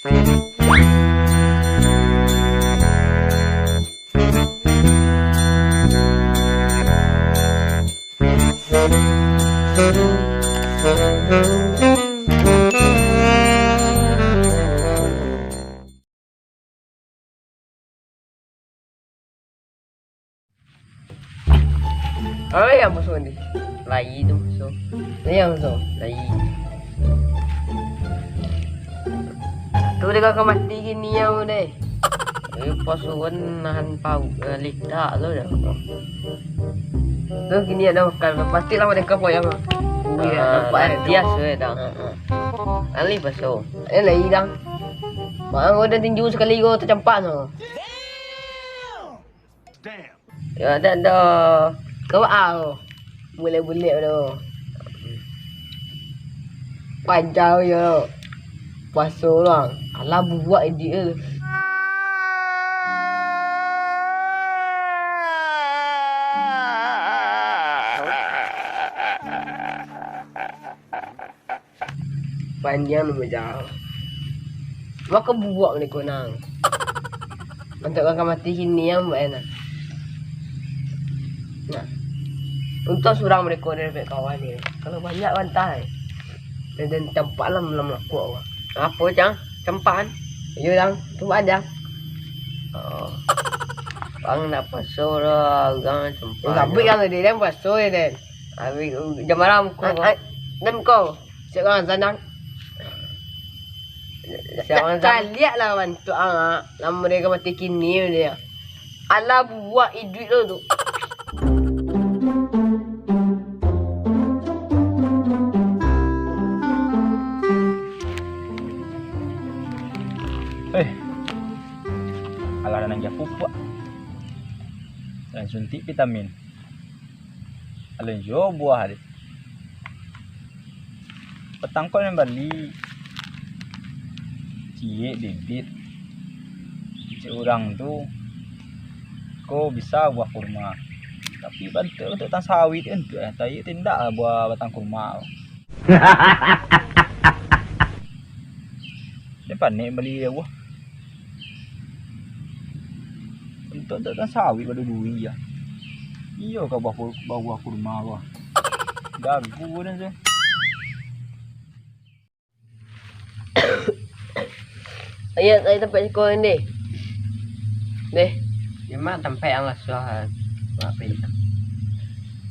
Ay, ang muso ni. Layi tu muso. Ni yang muso. Layi. Tu dia kau mati gini yang deh. Pasukan nahan pau lita tu dah. Tu gini ada makan pasti lah mereka poyang. Nampak dia suai dah. Ali pasu. Layi dah. Bang udah tinju sekali go tercampak tu. Ya dah. Kau au. Boleh-boleh tu. Panjang je. Pasal orang. Alah buat dia. Panjang tu macam. Maka buat ni kau nang. Untuk kau mati kini yang buat nak. Nah. Untuk surang mereka dari kawan ni. Kalau banyak bantai. Dan campak lah malam aku awak. Apa cang? Campan? Ya lang, tu ada. Oh. Bang nak pasal lah, gang campan. Tapi yang dia dan pasal ya dan. Abi jam malam kau. Dan kau. Sekarang senang. Tak lihat lah bantu ah. Nama mereka mati kini dia. Alah buat duit tu. Alah nang ja pupuk. Dan suntik vitamin. Alin jo buah dia. Petang kau yang balik. Cie bibit. Orang tu kau bisa buah kurma. Tapi bantu untuk tang sawit kan tu tai tindak buah batang kurma. Dia panik beli buah. Untuk tak sawit pada duri ya. Iyo kau bawa kurma wah. Dagu dan tu. Ayat tempat sekolah ni. Deh. Di mana tempat yang asuhan? Apa ini?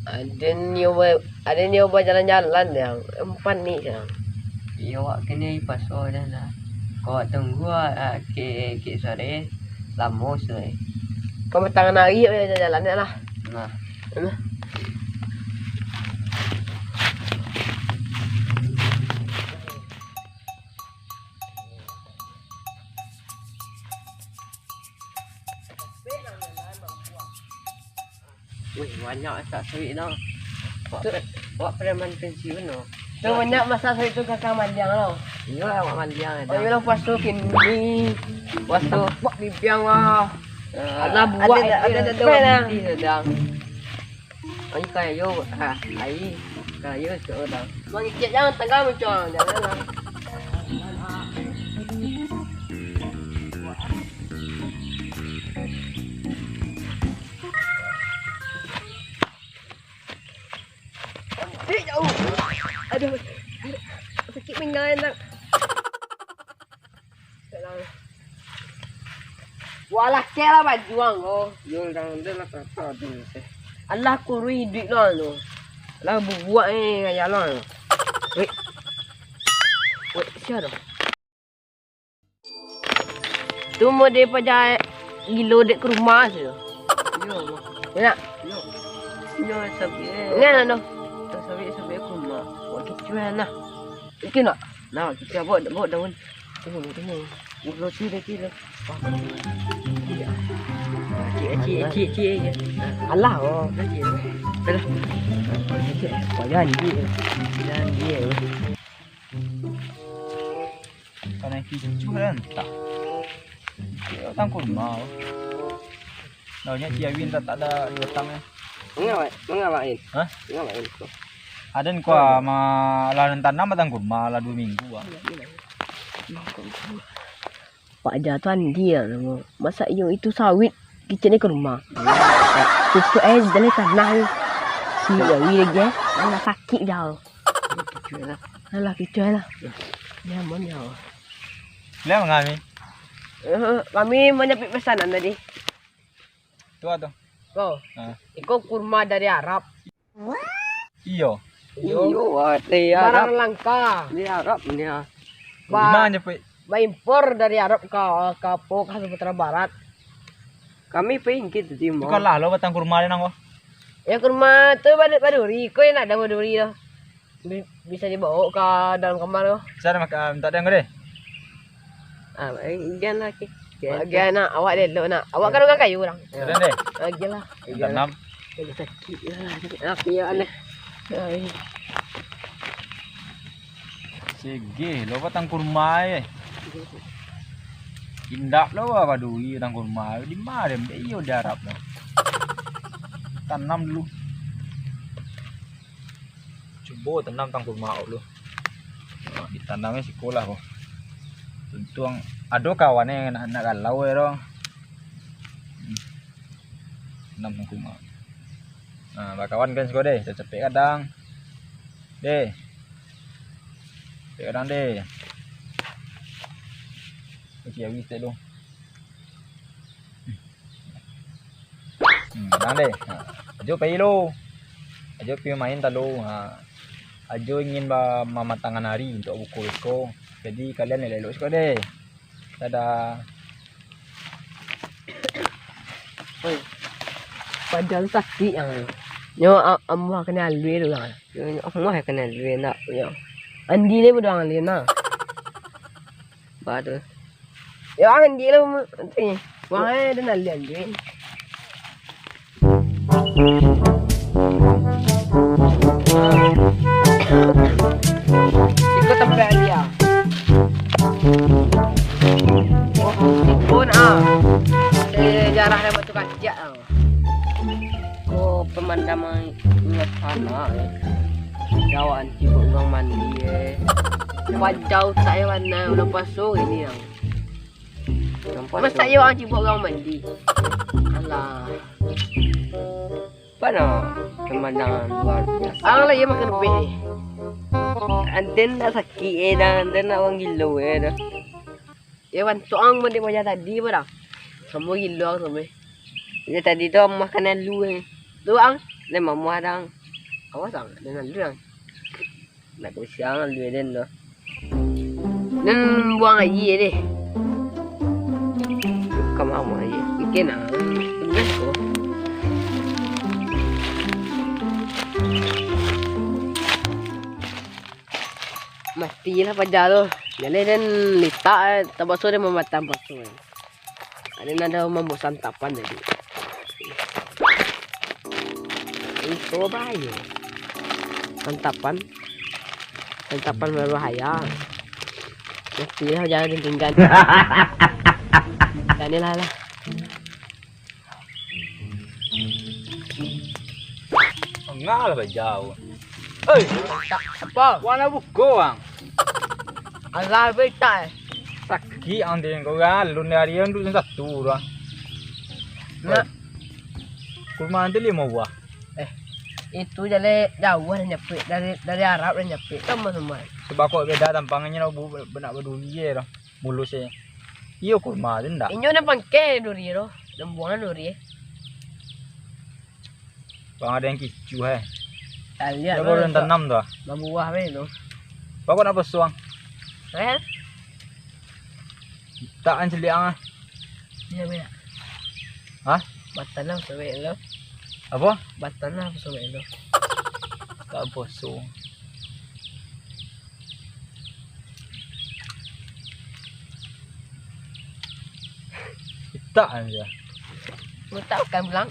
Ada nyoba jalan-jalan yang empat ni sekarang. Iyo wak kini pasal dah lah. Kau tunggu ke sore lama sore. Kau tangan hari jalan ni lah. Nah. Wih, banyak tak sawit dah. Buat preman pensiun tu. Tu banyak masa sawit tu kakak mandiang tau. Iya, awak mandiang ada. Oh, iya pas tu kini. Pas tu buat bibiang lah. Alah buat ada berhenti sedang. Ai kaya yo ai kaya sedang. Bang ikut jangan tengah macam janganlah. Jauh. Aduh. Sakit pinggang nak. Walah kela bajuang oh. Yul dang dia lah kata tu. Allah kurui duit lah tu. Lah buat ni kaya lah. Wait. Siapa? Tu mau dia pada gilo dek ke rumah tu. Yo. Ya. Yo sabi. Ngana no. Sampai aku mah, buat kecuali lah. Mungkin nak, nah kita buat daun. Tunggu. Ulo ciri. Cik. Alah oh, cik. Belah. Jangan dia. Karena kecuali entah. Dia tangkul mau. Naunya Ciawin tak ada datangnya. Mengapain? Hah? Mengapain? Ada ni kuah malah tanam batang kurma lah 2 minggu ah. Pak Jatuhan dia nama. Masa itu sawit kita ni ke rumah. Pupuk dalam tanah. Si Dewi lagi anak sakit dah. Alah kita lah. Nyaman ya. Lihat kami. Kami menyapit pesanan tadi. Tuh tuh. Kau. Iko kurma dari Arab. Iyo. Barang langka. Di Arab ni ah. Gimana pe? Impor dari Arab ke Sumatera Barat. Kami pengen kita timur. Bukan lah lo batang kurma ni nang ko. Ya kurma tu baduri. Kau yang nak ada baduri tu. Bisa dibawa ke dalam kamar tu. Sana makan tak ada yang gede. Gian lagi. Bagian nak awak delok nak. Awak kan orang kayu orang. Ada deh. Bagilah. Tanam. Jadi sakit lah. Aku ya aneh. Sige, lo batang kurma eh. Indak lo apa dui batang kurma. Di mana deh? Iyo di Arab lo. Tanam dulu. Coba tanam batang kurma lo. Ditanamnya sekolah kok. Untung ada kawannya yang anak galau ya dong. Tanam batang kurma. Nah, bakawan kan sekolah deh, capek kadang. Deh. Kadang deh. Okey, habis tak dong. Kadang deh. Ajo pergi lo. Ajo pergi main tak lo. Ajo ingin mematangkan hari untuk buku esko. Jadi kalian elok sekolah deh. Dadah. Oi. Padahal sakit yang. Nyo amwa kenal lui tu kan. Aku mah kenal dia nak. Ya. Andi ni budak lain nah. Batu. Ya Andi lah nanti. Wang ada kenal dia Andi. Ikut tempat dia. Pun jarah dia batu kacak ah. Oh, pemandangan ingat sana jawaan cibuk orang mandi Wajau tak yang mana udah pasung ini yang. Masa you orang cibuk orang mandi. Alah. Mana pemandangan luar biasa. Ang lagi makan lebih ni. Anden nak sakit dan anden nak orang gila dah. Ya wan tuang mandi macam tadi pada. Semua gila semua. Dia tadi tu makanan lu Tuang. Dia mamu adang. Awas ang dengan lu. Nak usiang lu den tu. Nen buang air deh. Kamu mamu aja. Bikin ah. Benar kok. Matilah pada tu. Jadi dan lita tabaso dia mematang pasu. Ada nada membuat santapan tadi. Itu bahaya. Santapan berbahaya. Mestilah jangan ditinggal. Dan lah. Enggak lah jauh. Eh, Apa? warna buku bang. Allah beta. Sakit ande kau galun dari yang tu satu lah. Nak Kurma nanti 5 buah. itu jadi jauh dan nyepit dari Arab dan nyepit sama-sama. Sebab kau beda tampangnya nak benak berduri je lah. Mulusnya. Iyo kurma tu ndak. Inyo na pangke duri ro. Lembuangan duri. Bang ada yang kicu hai. Talia. Dia baru tanam tu. Membuah be tu. Kau nak pesuang. Eh? Tak an celiang ah. Ya be. Hah? Batan lah sampai lo. Apa? Batan lah sampai lo. Tak pesuang. Tak aja. Mau tahu kan bilang.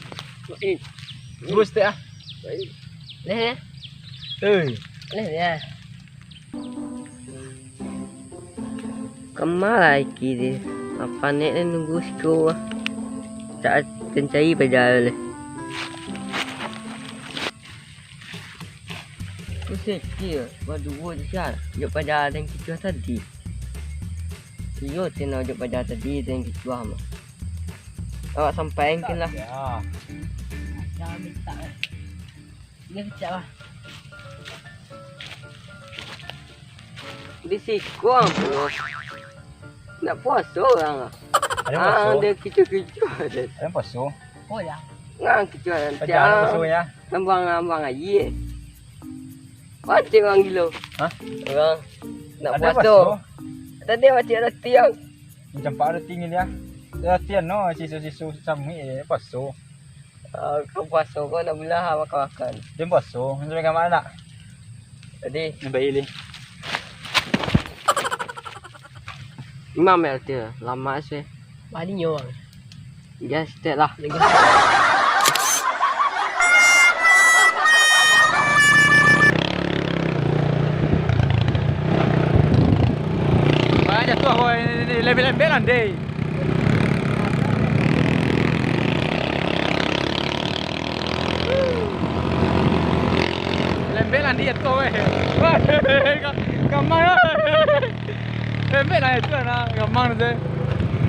Terus tak ah. Leh. Leh ya. Kemana lagi dia? Apa ni nunggu sekolah? Tak kencai berjalan. Pusing dia. Berdua je sial. Dia pada yang kita tadi. Iyo, tinawag pada tadi itu yang gitu mah. Awak sampaikan lah. Ya. Jangan minta. Dia kecak lah. Di sikong bro. Nak puasa orang. Ada puasa. Dia kicau-kicau ada. Ada puasa. Oh ya. Ngang kicau nanti. Jangan puasa ya. Nambang aje. Macam orang gila. Hah? Orang nak Ada puasa. Tadi macam ada tiang. Macam pak ada tinggi dia. Latihan no, sisu-sisu sami puasa. Kau puasa kau nak belah makan-makan. Dia puasa. Sampai ke mana? Tadi Nampak ini. Imam dia lama sih. Bali nyawa. Ya step lah. Banyak tuh boy, lebih-lebihan deh. Lembelan dia tuh weh. Gampang. Lembelan itu na, gampang deh.